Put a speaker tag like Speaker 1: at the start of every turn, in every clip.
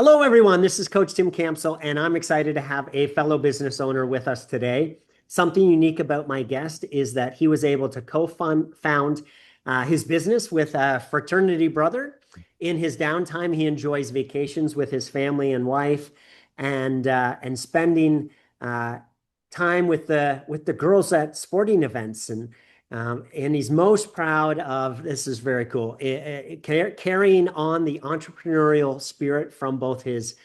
Speaker 1: Hello, everyone. This is Coach Tim Campsall, and I'm excited to have a fellow business owner with us today. Something unique about my guest is that he was able to co-found his business with a fraternity brother. In his downtime, he enjoys vacations with his family and wife, and spending time with the girls at sporting events. And he's most proud of, this is very cool, carrying on the entrepreneurial spirit from both his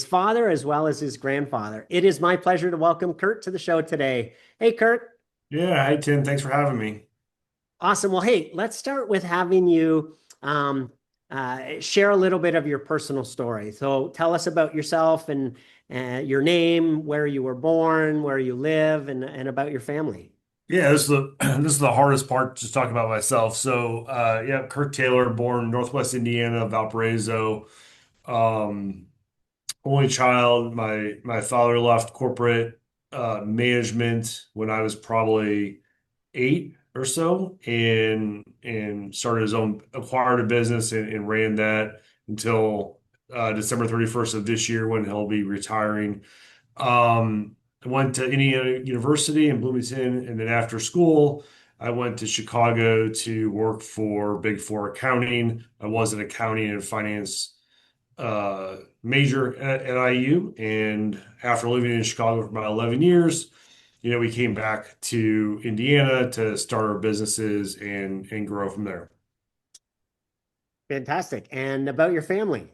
Speaker 1: father as well as his grandfather. It is my pleasure to welcome Kirk to the show today. Hey, Kirk.
Speaker 2: Yeah, hi Tim. Thanks for having me.
Speaker 1: Awesome. Well, hey, let's start with having you share a little bit of your personal story. So tell us about yourself and your name, where you were born, where you live, and about your family.
Speaker 2: Yeah, this is the this is the hardest part to talk about myself. So, yeah, Kirk Taylor, born Northwest Indiana, Valparaiso. Um, Only child. My father left corporate management when I was probably 8 or so, and started his own, acquired a business and ran that until December 31st of this year when he'll be retiring. I went to Indiana University in Bloomington, and then after school, I went to Chicago to work for Big Four accounting. I was an accounting and finance major at IU, and after living in Chicago for about 11 years, we came back to Indiana to start our businesses and grow from there.
Speaker 1: Fantastic. And about your family.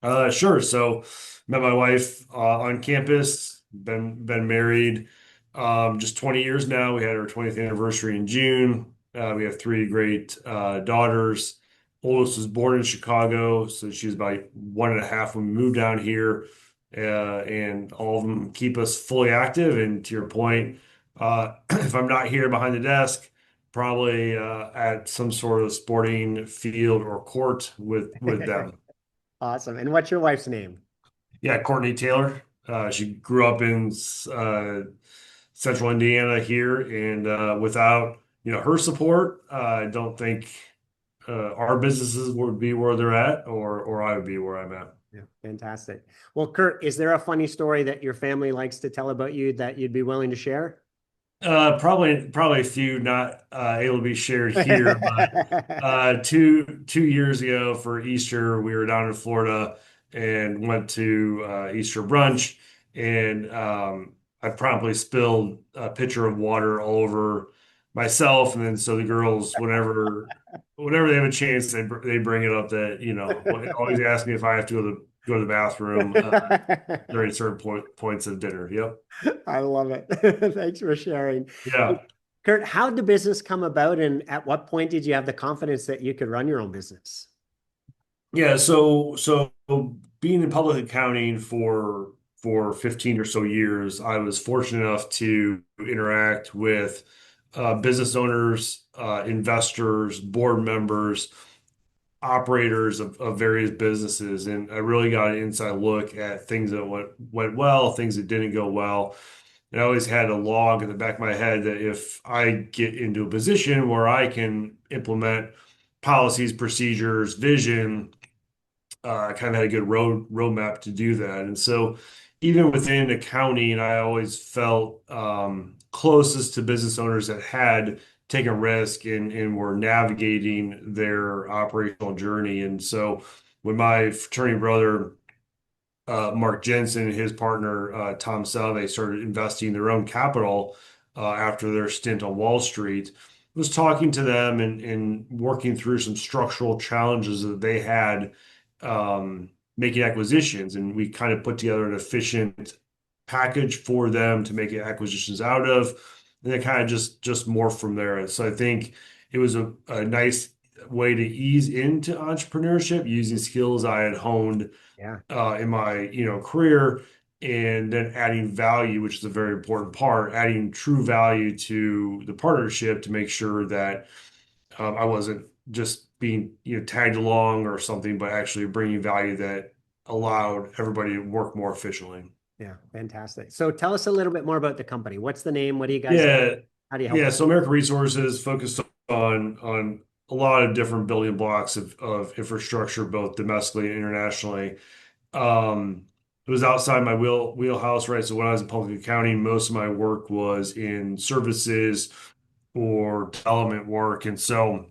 Speaker 2: Sure. So, met my wife on campus. Been married just 20 years now. We had our 20th anniversary in June. We have three great daughters. Oldest was born in Chicago, so she was about 1.5 when we moved down here. And all of them keep us fully active. And to your point, if I'm not here behind the desk, probably at some sort of sporting field or court with them.
Speaker 1: Awesome. And what's your wife's name?
Speaker 2: Yeah, Courtney Taylor. She grew up in central Indiana here, and without her support, I don't think our businesses would be where they're at, or I would be where I'm at.
Speaker 1: Yeah, fantastic. Well, Kurt, is there a funny story that your family likes to tell about you that you'd be willing to share?
Speaker 2: Probably a few not able to be shared here, but two years ago for Easter, we were down in Florida and went to Easter brunch, and I promptly spilled a pitcher of water all over myself, and then so the girls, whenever they have a chance, they bring it up that always ask me if I have to go to the bathroom during certain points of dinner. Yep.
Speaker 1: I love it. Thanks for sharing.
Speaker 2: Yeah.
Speaker 1: Kurt, how did the business come about, and at what point did you have the confidence that you could run your own business?
Speaker 2: Yeah, so being in public accounting for 15 or so years, I was fortunate enough to interact with business owners, investors, board members, operators of various businesses, and I really got an inside look at things that went well, things that didn't go well. And I always had a log in the back of my head that if I get into a position where I can implement policies, procedures, vision, I kind of had a good roadmap to do that. And so even within accounting, I always felt closest to business owners that had taken risk and were navigating their operational journey. And so when my fraternity brother, Mark Jensen, and his partner, Tom Salve, started investing their own capital after their stint on Wall Street, was talking to them and working through some structural challenges that they had making acquisitions. And we kind of put together an efficient package for them to make acquisitions out of. And then kind of just more from there. And so I think it was a nice way to ease into entrepreneurship using skills I had honed
Speaker 1: Yeah.
Speaker 2: in my career, and then adding value, which is a very important part, adding true value to the partnership to make sure that I wasn't just being tagged along or something, but actually bringing value that allowed everybody to work more efficiently.
Speaker 1: Yeah, fantastic. So tell us a little bit more about the company. What's the name? What do you guys do?
Speaker 2: Yeah,
Speaker 1: How do you help
Speaker 2: yeah.
Speaker 1: people?
Speaker 2: So American Resources focused on a lot of different building blocks of infrastructure, both domestically and internationally. it was outside my wheelhouse, right? So when I was in public accounting, most of my work was in services or development work. And so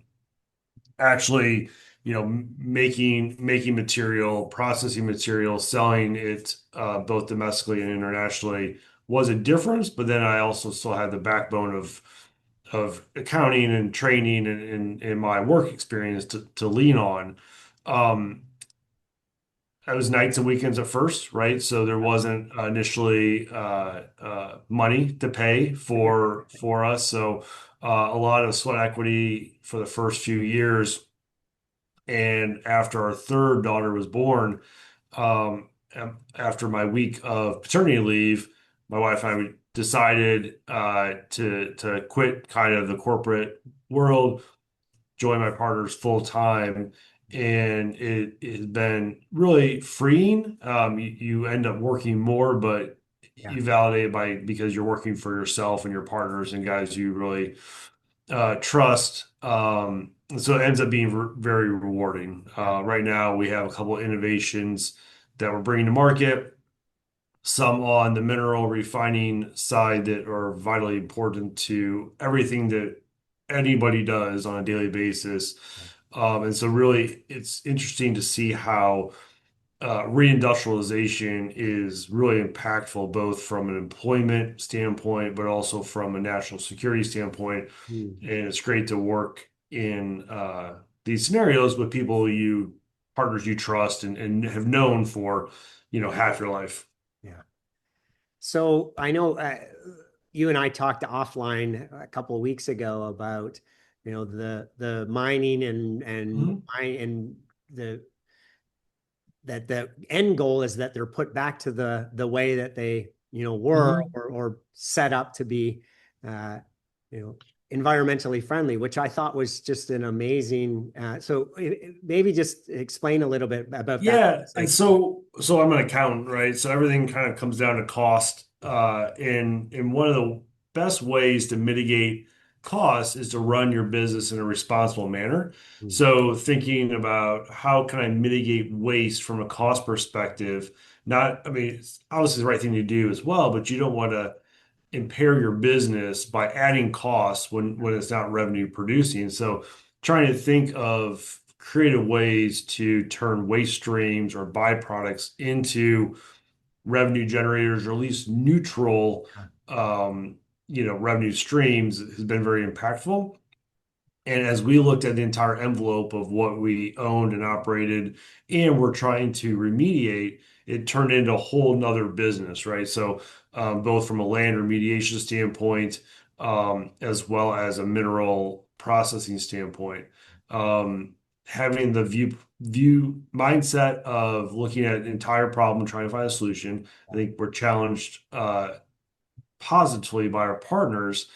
Speaker 2: actually, making material, processing material, selling it both domestically and internationally was a difference. But then I also still had the backbone of accounting and training and my work experience to lean on. Um, it was nights and weekends at first, right? So there wasn't initially money to pay for us. So a lot of sweat equity for the first few years. And after our third daughter was born, after my week of paternity leave, my wife and I decided to quit kind of the corporate world, join my partners full time, and it has been really freeing. You end up working more, but
Speaker 1: Yeah.
Speaker 2: you validate it because you're working for yourself and your partners and guys you really trust. And so it ends up being very rewarding. Right now, we have a couple of innovations that we're bringing to market, some on the mineral refining side that are vitally important to everything that anybody does on a daily basis. And so really, it's interesting to see how reindustrialization is really impactful, both from an employment standpoint, but also from a national security standpoint.
Speaker 1: Mm.
Speaker 2: And it's great to work in these scenarios with partners you trust and have known for, half your life.
Speaker 1: Yeah. So I know you and I talked offline a couple of weeks ago about, the mining
Speaker 2: Mhm.
Speaker 1: and the that the end goal is that they're put back to the way that they, were
Speaker 2: Mhm.
Speaker 1: or set up to be, uh, you know, environmentally friendly, which I thought was just an amazing. Maybe just explain a little bit about that.
Speaker 2: Yeah, and
Speaker 1: Like,
Speaker 2: so I'm an accountant, right? So everything kind of comes down to cost. And one of the best ways to mitigate costs is to run your business in a responsible manner.
Speaker 1: mm,
Speaker 2: So thinking about how can I mitigate waste from a cost perspective, not, I mean, it's obviously the right thing to do as well, but you don't want to impair your business by adding costs when it's not revenue producing. So trying to think of creative ways to turn waste streams or byproducts into revenue generators or at least neutral revenue streams has been very impactful. And as we looked at the entire envelope of what we owned and operated, and we're trying to remediate, it turned into a whole nother business, right? So, both from a land remediation standpoint, as well as a mineral processing standpoint, um, having the view mindset of looking at an entire problem, trying to find a solution. I think we're challenged positively by our partners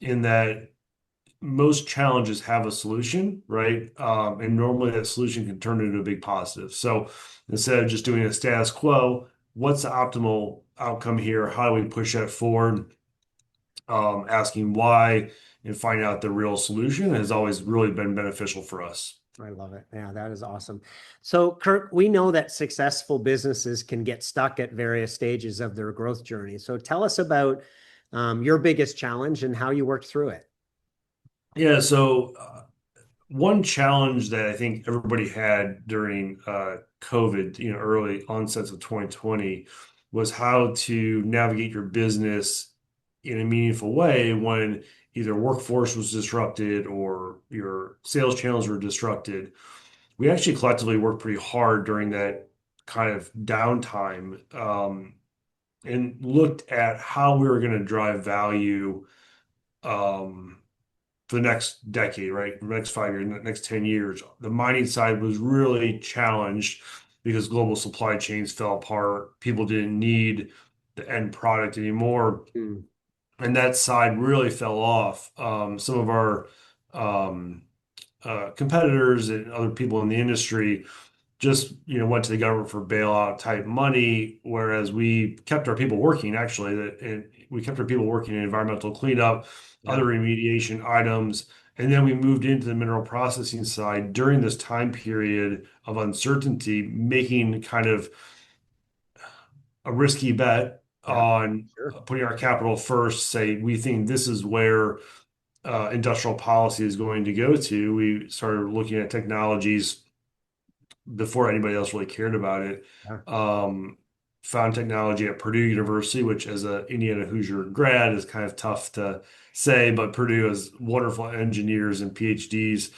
Speaker 2: in that most challenges have a solution, right? And normally that solution can turn into a big positive. So instead of just doing a status quo, what's the optimal outcome here? How do we push that forward? Asking why and finding out the real solution has always really been beneficial for us.
Speaker 1: I love it. Yeah, that is awesome. So, Kirk, we know that successful businesses can get stuck at various stages of their growth journey. So, tell us about your biggest challenge and how you worked through it.
Speaker 2: Yeah, so one challenge that I think everybody had during COVID, early onsets of 2020, was how to navigate your business in a meaningful way when either workforce was disrupted or your sales channels were disrupted. We actually collectively worked pretty hard during that kind of downtime, and looked at how we were going to drive value. Um, for the next decade, right? The next 5 years, the next 10 years. The mining side was really challenged because global supply chains fell apart. People didn't need the end product anymore.
Speaker 1: Mm,
Speaker 2: And that side really fell off. Some of our um, competitors and other people in the industry just went to the government for bailout type money, whereas we kept our people working actually and we kept our people working in environmental cleanup,
Speaker 1: yeah.
Speaker 2: other remediation items, and then we moved into the mineral processing side during this time period of uncertainty, making kind of a risky bet
Speaker 1: Yeah,
Speaker 2: on
Speaker 1: sure.
Speaker 2: putting our capital first, say we think this is where industrial policy is going to go to. We started looking at technologies before anybody else really cared about it.
Speaker 1: Yeah.
Speaker 2: Um, Found technology at Purdue University, which as a Indiana Hoosier grad is kind of tough to say, but Purdue has wonderful engineers and PhDs.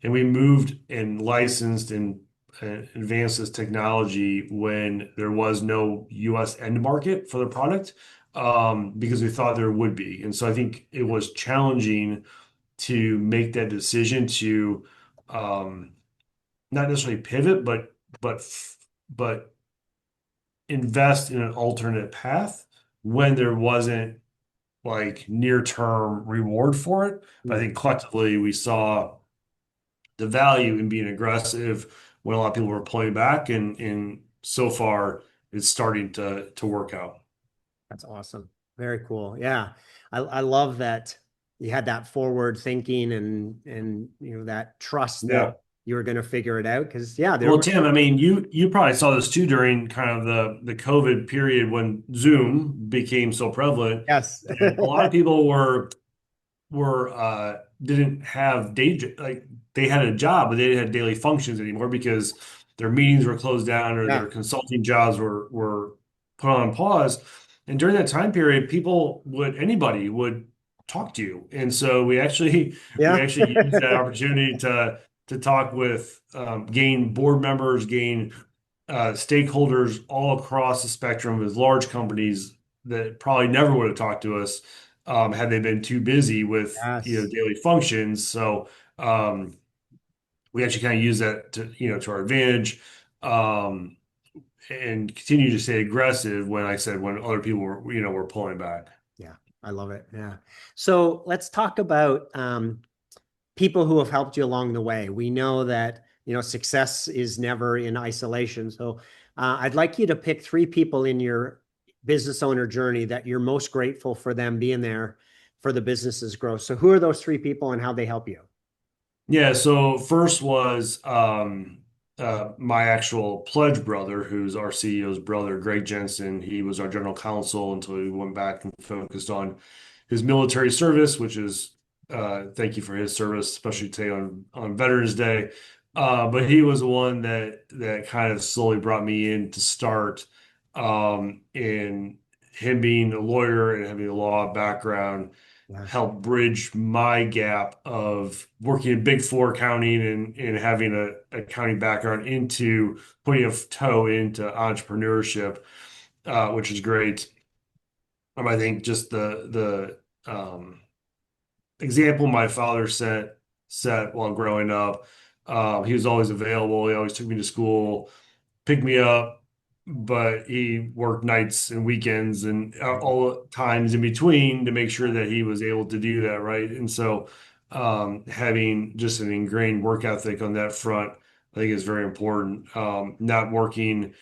Speaker 2: And we moved and licensed and advanced this technology when there was no US end market for the product, because we thought there would be. And so I think it was challenging to make that decision to um, not necessarily pivot, but invest in an alternate path when there wasn't like near term reward for it. But I
Speaker 1: Mm,
Speaker 2: think collectively we saw the value in being aggressive when a lot of people were pulling back, and so far it's starting to work out.
Speaker 1: that's awesome. Very cool. Yeah. I love that you had that forward thinking and that trust that
Speaker 2: Yeah.
Speaker 1: you were going to figure it out. Because yeah, there
Speaker 2: Well,
Speaker 1: were
Speaker 2: Tim, I mean, you probably saw this too during kind of the COVID period when Zoom became so prevalent
Speaker 1: yes.
Speaker 2: that a lot of people were didn't have like they had a job, but they didn't have daily functions anymore because their meetings were closed down or
Speaker 1: Yeah.
Speaker 2: their consulting jobs were put on pause. And during that time period, anybody would talk to you. And so we
Speaker 1: Yeah.
Speaker 2: actually used that opportunity to talk with gain board members, gain stakeholders all across the spectrum of large companies that probably never would have talked to us had they been too busy with
Speaker 1: Yes.
Speaker 2: daily functions. So um, we actually kind of use that to our advantage, um, and continue to stay aggressive when I said when other people were pulling back.
Speaker 1: Yeah. I love it. Yeah. So let's talk about people who have helped you along the way. We know that, success is never in isolation. So I'd like you to pick three people in your business owner journey that you're most grateful for them being there for the business's growth. So who are those three people and how they help you?
Speaker 2: Yeah, so first was my actual pledge brother, who's our CEO's brother, Greg Jensen. He was our general counsel until he went back and focused on his military service, which is thank you for his service, especially today on Veterans Day. But he was the one that kind of slowly brought me in to start, in him being a lawyer and having a law background
Speaker 1: Yeah.
Speaker 2: help bridge my gap of working in Big Four accounting and having a accounting background into putting a toe into entrepreneurship, which is great. I think just the example my father set while growing up. He was always available. He always took me to school, picked me up, but he worked nights and weekends and all the times in between to make sure that he was able to do that, right? And so, having just an ingrained work ethic on that front, I think is very important. Not working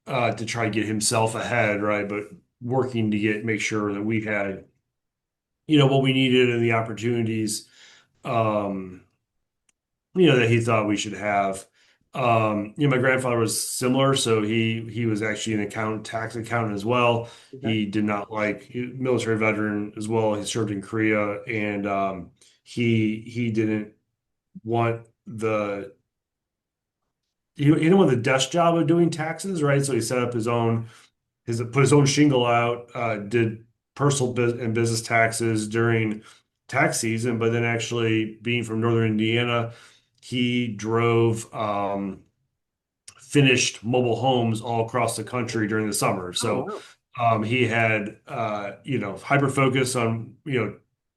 Speaker 2: to try to get himself ahead, right? But working to make sure that we had, what we needed and the opportunities. Um, that he thought we should have. My grandfather was similar, so he was actually an tax accountant as well.
Speaker 1: Okay.
Speaker 2: He did not military veteran as well. He served in Korea, and he didn't want he didn't want the desk job of doing taxes, right? So he set up his put his own shingle out, did personal and business taxes during tax season, but then actually being from Northern Indiana, he drove finished mobile homes all across the country during the summer.
Speaker 1: Oh,
Speaker 2: So
Speaker 1: wow.
Speaker 2: he had hyper focus on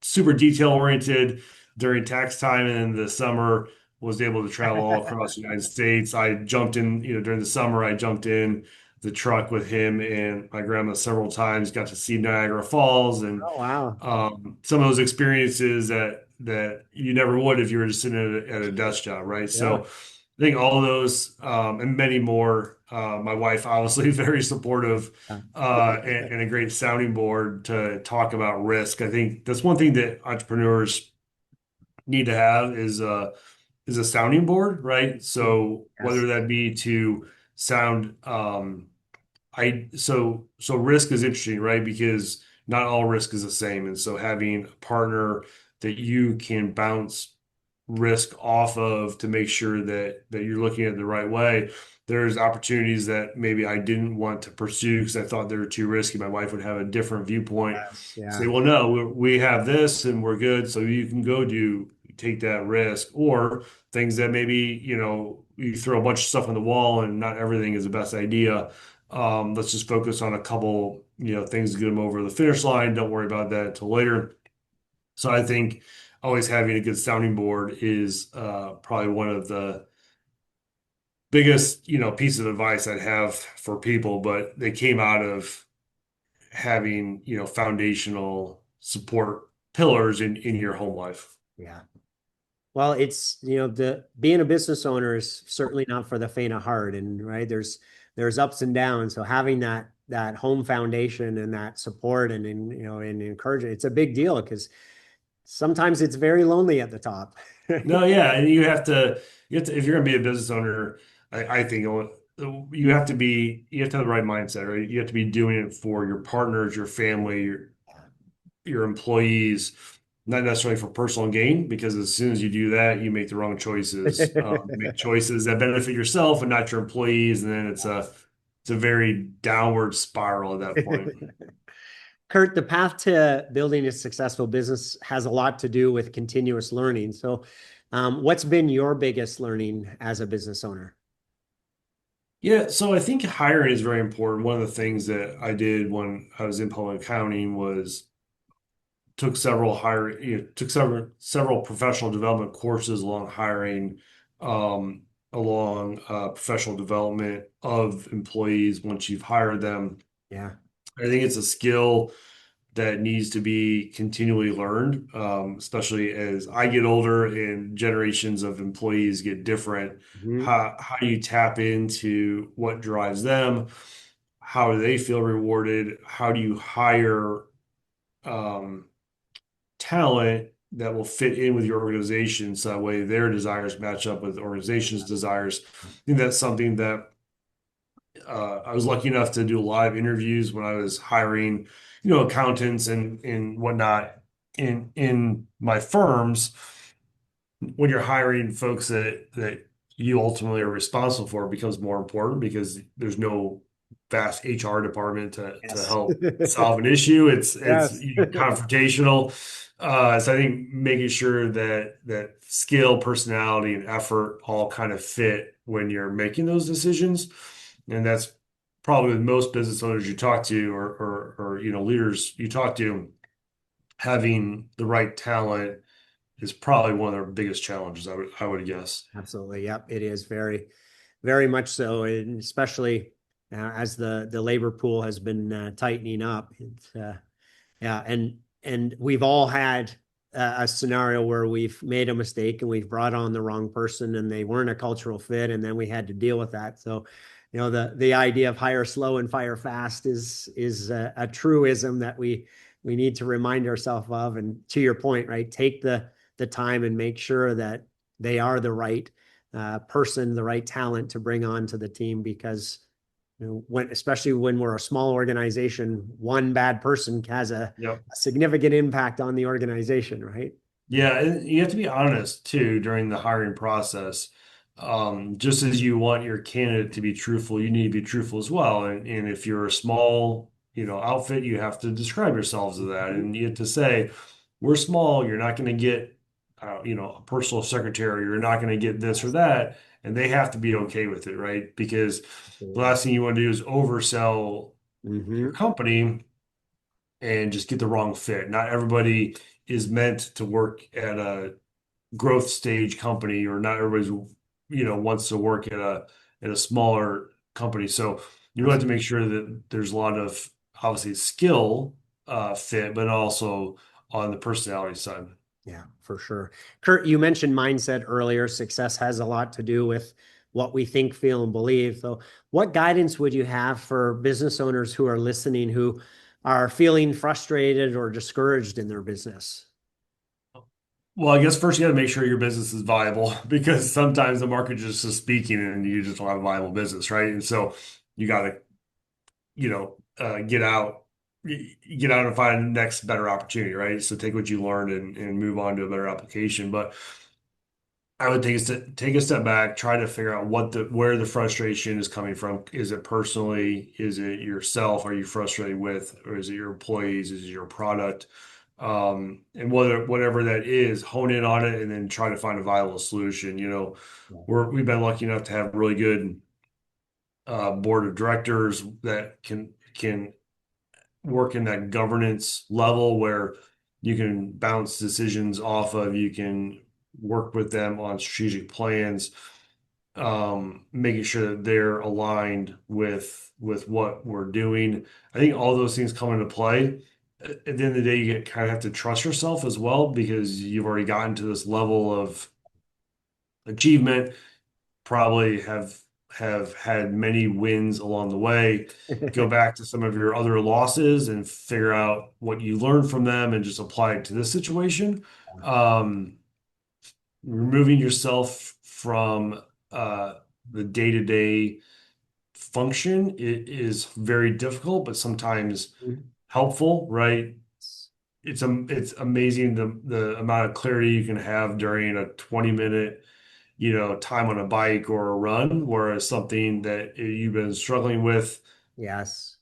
Speaker 2: super detail oriented during tax time, and in the summer was able to travel all across the United States. I jumped in, during the summer, I jumped in the truck with him and my grandma several times, got to see Niagara Falls and
Speaker 1: Oh, wow.
Speaker 2: some of those experiences that you never would if you were just sitting at a desk job, right?
Speaker 1: Yeah.
Speaker 2: So I think all of those and many more. My wife, obviously, very supportive
Speaker 1: Yeah.
Speaker 2: and a great sounding board to talk about risk. I think that's one thing that entrepreneurs need to have is a sounding board, right? So
Speaker 1: Yes.
Speaker 2: whether that be to sound so risk is interesting, right? Because not all risk is the same. And so having a partner that you can bounce risk off of to make sure that you're looking at it the right way. There's opportunities that maybe I didn't want to pursue because I thought they were too risky. My wife would have a different viewpoint.
Speaker 1: Yes,
Speaker 2: Say,
Speaker 1: yeah.
Speaker 2: well, no, we have this and we're good, so you can go take that risk. Or things that maybe, you throw a bunch of stuff on the wall and not everything is the best idea. Let's just focus on a couple, things to get them over the finish line. Don't worry about that until later. So I think always having a good sounding board is probably one of the biggest, piece of advice I'd have for people, but they came out of having, foundational support pillars in your home life.
Speaker 1: Yeah. Well, it's, the being a business owner is certainly not for the faint of heart, and right, there's ups and downs. So having that home foundation and that support and encouragement, it's a big deal because sometimes it's very lonely at the top.
Speaker 2: No, yeah, and you have to if you're going to be a business owner, I think you have to have the right mindset, right? You have to be doing it for your partners, your family, your employees, not necessarily for personal gain, because as soon as you do that, you make the wrong choices. You make choices that benefit yourself and not your employees, and then it's a very downward spiral at that point.
Speaker 1: Kurt, the path to building a successful business has a lot to do with continuous learning. So, what's been your biggest learning as a business owner?
Speaker 2: Yeah, so I think hiring is very important. One of the things that I did when I was in public accounting was took several professional development courses along hiring, along professional development of employees once you've hired them.
Speaker 1: Yeah.
Speaker 2: I think it's a skill that needs to be continually learned, especially as I get older and generations of employees get different.
Speaker 1: Mhm.
Speaker 2: How do you tap into what drives them? How do they feel rewarded? How do you hire um, talent that will fit in with your organization so that way their desires match up with the organization's desires? I think that's something that I was lucky enough to do a lot of interviews when I was hiring, accountants and whatnot in my firms. When you're hiring folks that you ultimately are responsible for, it becomes more important because there's no vast HR department to
Speaker 1: Yes.
Speaker 2: help solve an issue. It's
Speaker 1: Yes.
Speaker 2: confrontational. So I think making sure that skill, personality, and effort all kind of fit when you're making those decisions. And that's probably with most business owners you talk to or leaders you talk to, having the right talent is probably one of their biggest challenges, I would guess.
Speaker 1: Absolutely. Yep. It is very, very much so, and especially as the labor pool has been tightening up. It's, yeah, and we've all had a scenario where we've made a mistake and we've brought on the wrong person and they weren't a cultural fit, and then we had to deal with that. So, the idea of hire slow and fire fast is a truism that we need to remind ourselves of. And to your point, right, take the time and make sure that they are the right person, the right talent to bring on to the team, because especially when we're a small organization, one bad person has
Speaker 2: Yep.
Speaker 1: a significant impact on the organization, right?
Speaker 2: Yeah, and you have to be honest too during the hiring process. Just as you want your candidate to be truthful, you need to be truthful as well. And if you're a small, outfit, you have to describe yourselves as that. And you have to say, we're small, you're not going to get, a personal secretary, you're not going to get this or that. And they have to be okay with it, right? Because the
Speaker 1: Absolutely.
Speaker 2: last thing you want to do is oversell your
Speaker 1: Hmm.
Speaker 2: company and just get the wrong fit. Not everybody is meant to work at a growth stage company, or not everybody's, wants to work at a smaller company. So you really have to make sure that there's a lot of obviously skill fit, but also on the personality side.
Speaker 1: Yeah, for sure. Kurt, you mentioned mindset earlier. Success has a lot to do with what we think, feel, and believe. So, what guidance would you have for business owners who are listening who are feeling frustrated or discouraged in their business?
Speaker 2: Well, I guess first you got to make sure your business is viable because sometimes the market just is speaking and you just don't have a viable business, right? And so you got to get out, get out and find the next better opportunity, right? So take what you learned and move on to a better application. But I would take a step back, try to figure out where the frustration is coming from. Is it personally? Is it yourself? Are you frustrated with, or is it your employees? Is it your product? And whatever that is, hone in on it and then try to find a viable solution.
Speaker 1: Yeah.
Speaker 2: We've been lucky enough to have really good board of directors that can work in that governance level where you can bounce decisions off of, you can work with them on strategic plans, making sure that they're aligned with what we're doing. I think all those things come into play. At the end of the day, you kind of have to trust yourself as well because you've already gotten to this level of achievement, probably have had many wins along the way. Go back to some of your other losses and figure out what you learned from them and just apply it to this situation. Um, Removing yourself from the day-to-day function is very difficult, but sometimes helpful, right? It's amazing the amount of clarity you can have during a 20-minute, time on a bike or a run, whereas something that you've been struggling with,
Speaker 1: Yes.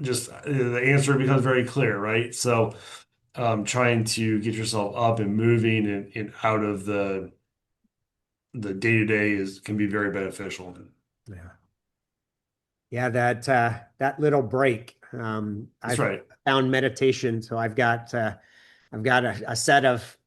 Speaker 2: just the answer becomes very clear, right? So, trying to get yourself up and moving and out of the day-to-day is can be very beneficial.
Speaker 1: Yeah. Yeah, that little break.
Speaker 2: That's
Speaker 1: I've
Speaker 2: right.
Speaker 1: found meditation, so I've got a set of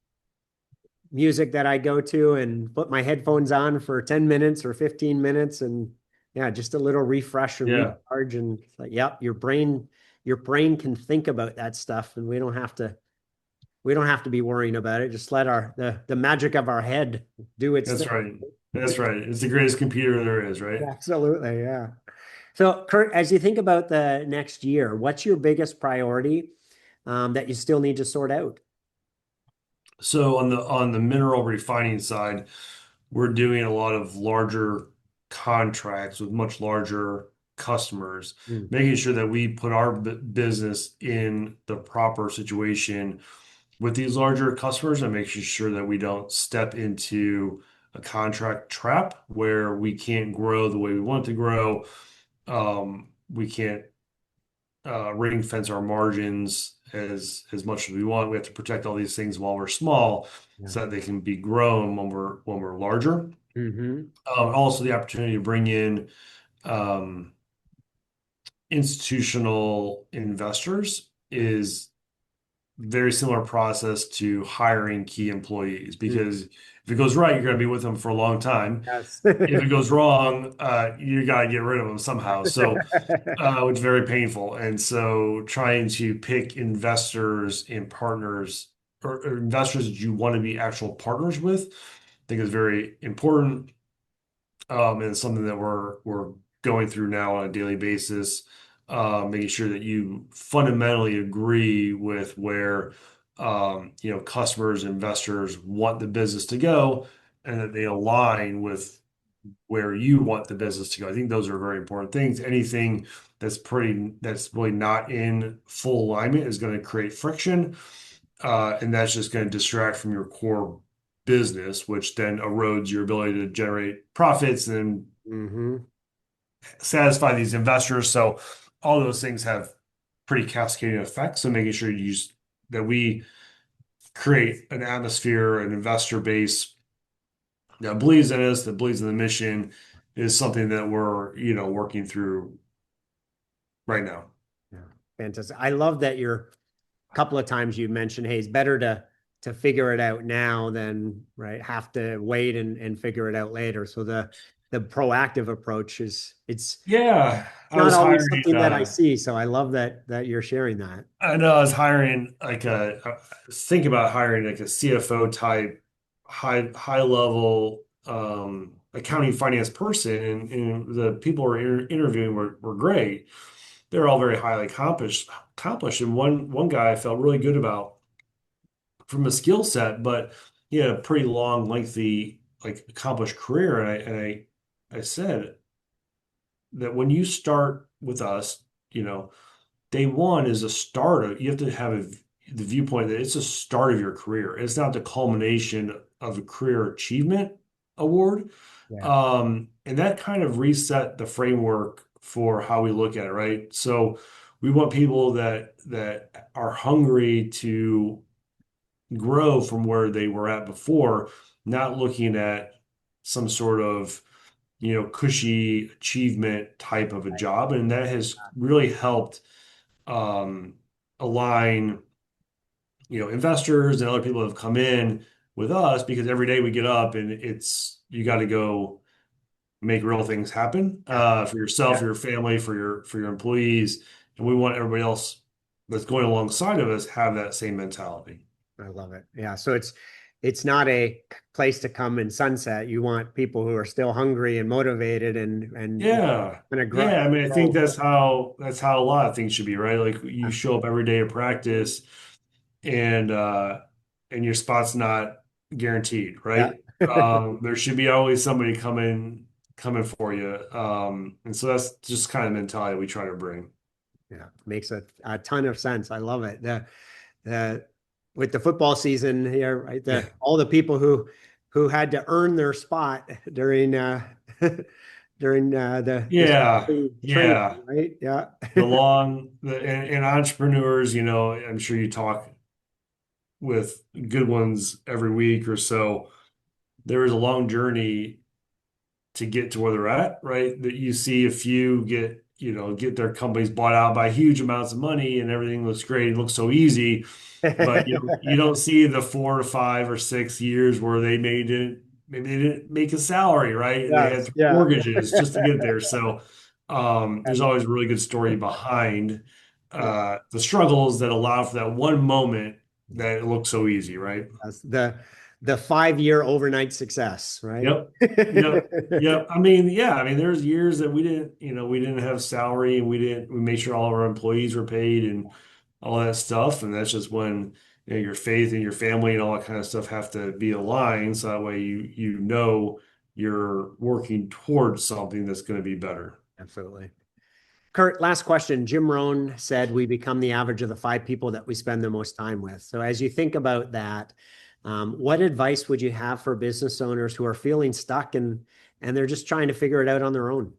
Speaker 1: music that I go to and put my headphones on for 10 minutes or 15 minutes, and yeah, just a little refresh and
Speaker 2: Yeah,
Speaker 1: recharge. And it's like, yep, your brain can think about that stuff, and we don't have to be worrying about it. Just let the magic of our head do its thing.
Speaker 2: that's right. That's right. It's the greatest computer there is, right?
Speaker 1: Absolutely, yeah. So, Kurt, as you think about the next year, what's your biggest priority that you still need to sort out?
Speaker 2: So on the mineral refining side, we're doing a lot of larger contracts with much larger customers,
Speaker 1: Mm,
Speaker 2: making sure that we put our business in the proper situation with these larger customers and making sure that we don't step into a contract trap where we can't grow the way we want to grow. We can't ring fence our margins as much as we want. We have to protect all these things while we're small
Speaker 1: yeah.
Speaker 2: so that they can be grown when we're larger.
Speaker 1: Hmm.
Speaker 2: Also, the opportunity to bring in um, institutional investors is very similar process to hiring key employees because if it goes right, you're going to be with them for a long time.
Speaker 1: Yes.
Speaker 2: If it goes wrong, you got to get rid of them somehow. So, which is very painful. And so, trying to pick investors and partners or investors that you want to be actual partners with, I think is very important. And it's something that we're going through now on a daily basis, making sure that you fundamentally agree with where customers, investors want the business to go, and that they align with where you want the business to go. I think those are very important things. Anything that's really not in full alignment is going to create friction, and that's just going to distract from your core business, which then erodes your ability to generate profits and
Speaker 1: Hmm.
Speaker 2: satisfy these investors. So all those things have pretty cascading effects. So making sure that we create an atmosphere, an investor base that believes in us, that believes in the mission, is something that we're working through right now.
Speaker 1: Yeah. Fantastic. I love that you're a couple of times you mentioned, hey, it's better to figure it out now than right have to wait and figure it out later. So the proactive approach it's
Speaker 2: Yeah, I
Speaker 1: not
Speaker 2: was
Speaker 1: always
Speaker 2: hiring.
Speaker 1: something that I see. So I love that you're sharing that.
Speaker 2: I know I was hiring like think about hiring like a CFO type, high level accounting finance person, and the people we're interviewing were great. They're all very highly accomplished, and one guy I felt really good about from a skill set, but he had a pretty long, lengthy, like accomplished career, and I said that when you start with us. day one is a start of, you have to have the viewpoint that it's a start of your career. It's not the culmination of a career achievement award.
Speaker 1: Yeah.
Speaker 2: And that kind of reset the framework for how we look at it, right? So we want people that are hungry to grow from where they were at before, not looking at some sort of, cushy achievement type of a job. And that has really helped um, align, investors and other people that have come in with us because every day we get up and you got to go make real things happen
Speaker 1: Yeah.
Speaker 2: for yourself,
Speaker 1: Yeah.
Speaker 2: for your family, for your employees, and we want everybody else that's going alongside of us have that same mentality.
Speaker 1: I love it. Yeah. So it's not a place to come and sunset. You want people who are still hungry and motivated and
Speaker 2: Yeah.
Speaker 1: kind of grow.
Speaker 2: Yeah. I mean, I think that's how a lot of things should be, right? Like you show up every day of practice and your spot's not guaranteed,
Speaker 1: Yeah.
Speaker 2: right? There should be always somebody coming for you. And so that's just kind of mentality we try to bring.
Speaker 1: Yeah. Makes a ton of sense. I love it. The with the football season here, right? All the people who had to earn their spot during during
Speaker 2: Yeah.
Speaker 1: the training,
Speaker 2: Yeah.
Speaker 1: right? Yeah.
Speaker 2: And entrepreneurs, I'm sure you talk with good ones every week or so. There is a long journey to get to where they're at, right? That you see a few get their companies bought out by huge amounts of money and everything looks great. It looks so easy, but you don't see the 4 to 5 or 6 years where maybe they didn't make a salary, right? And they
Speaker 1: Yes,
Speaker 2: had
Speaker 1: yeah.
Speaker 2: mortgages just to get there. So there's
Speaker 1: And
Speaker 2: always a really good story behind
Speaker 1: yeah,
Speaker 2: the struggles that allow for that one moment that it looks so easy, right?
Speaker 1: that's the 5 year overnight success, right?
Speaker 2: Yep. Yep. Yep. I mean, yeah, I mean, there's years that we didn't have salary and we made sure all of our employees were paid and all that stuff. And that's just when, your faith and your family and all that kind of stuff have to be aligned. So that way you're working towards something that's going to be better.
Speaker 1: Absolutely. Kurt, last question. Jim Rohn said we become the average of the 5 people that we spend the most time with. So as you think about that, what advice would you have for business owners who are feeling stuck and they're just trying to figure it out on their own?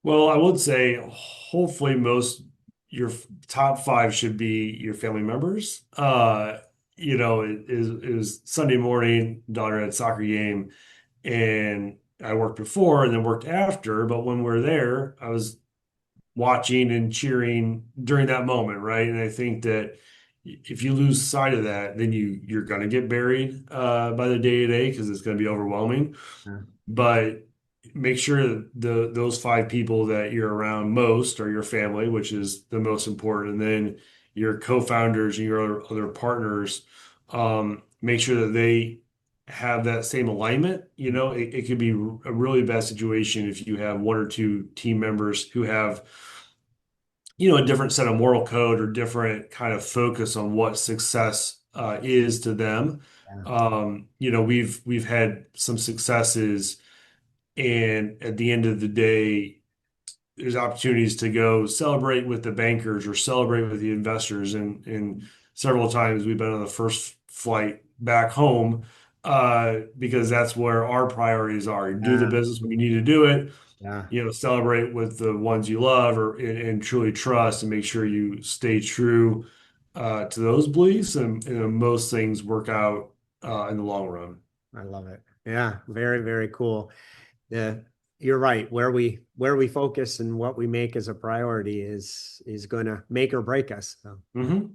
Speaker 2: Well, I would say hopefully your top five should be your family members. It was Sunday morning, daughter had a soccer game, and I worked before and then worked after. But when we're there, I was watching and cheering during that moment, right? And I think that if you lose sight of that, then you're gonna get buried by the day to day because it's gonna be overwhelming.
Speaker 1: Yeah.
Speaker 2: But make sure that those 5 people that you're around most are your family, which is the most important, and then your co-founders and your other partners. Make sure that they have that same alignment. It could be a really bad situation if you have one or two team members who have a different set of moral code or different kind of focus on what success is to them.
Speaker 1: Yeah.
Speaker 2: We've had some successes, and at the end of the day, there's opportunities to go celebrate with the bankers or celebrate with the investors. And several times we've been on the first flight back home because that's where our priorities are. Do the
Speaker 1: Yeah.
Speaker 2: business when you need to do it,
Speaker 1: Yeah.
Speaker 2: celebrate with the ones you love and truly trust and make sure you stay true to those beliefs and most things work out in the long run.
Speaker 1: I love it. Yeah. Very, very cool. The You're right. Where we focus and what we make as a priority is going to make or break us. So, yeah.
Speaker 2: Hmm.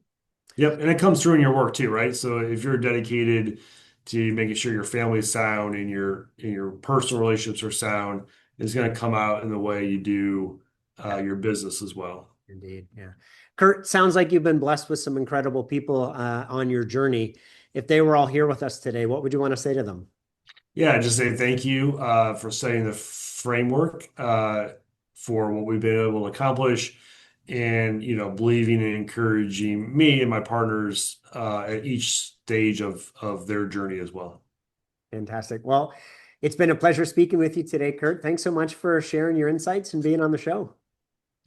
Speaker 2: Yep. And it comes through in your work too, right? So if you're dedicated to making sure your family's sound and your personal relationships are sound, it's going to come out in the way you do
Speaker 1: Yeah.
Speaker 2: your business as well.
Speaker 1: Indeed. Yeah. Kurt, sounds like you've been blessed with some incredible people on your journey. If they were all here with us today, what would you want to say to them?
Speaker 2: Yeah, just say thank you for setting the framework for what we've been able to accomplish and believing and encouraging me and my partners at each stage of their journey as well.
Speaker 1: Fantastic. Well, it's been a pleasure speaking with you today, Kurt. Thanks so much for sharing your insights and being on the show.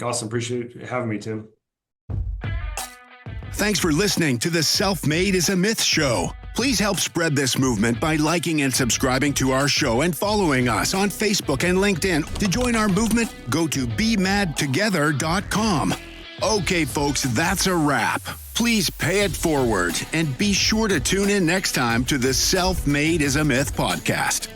Speaker 2: Awesome. Appreciate having me, Tim.
Speaker 3: Thanks for listening to the Self-Made is a Myth show. Please help spread this movement by liking and subscribing to our show and following us on Facebook and LinkedIn. To join our movement, go to bemadtogether.com. Okay, folks, that's a wrap. Please pay it forward and be sure to tune in next time to the Self-Made is a Myth podcast.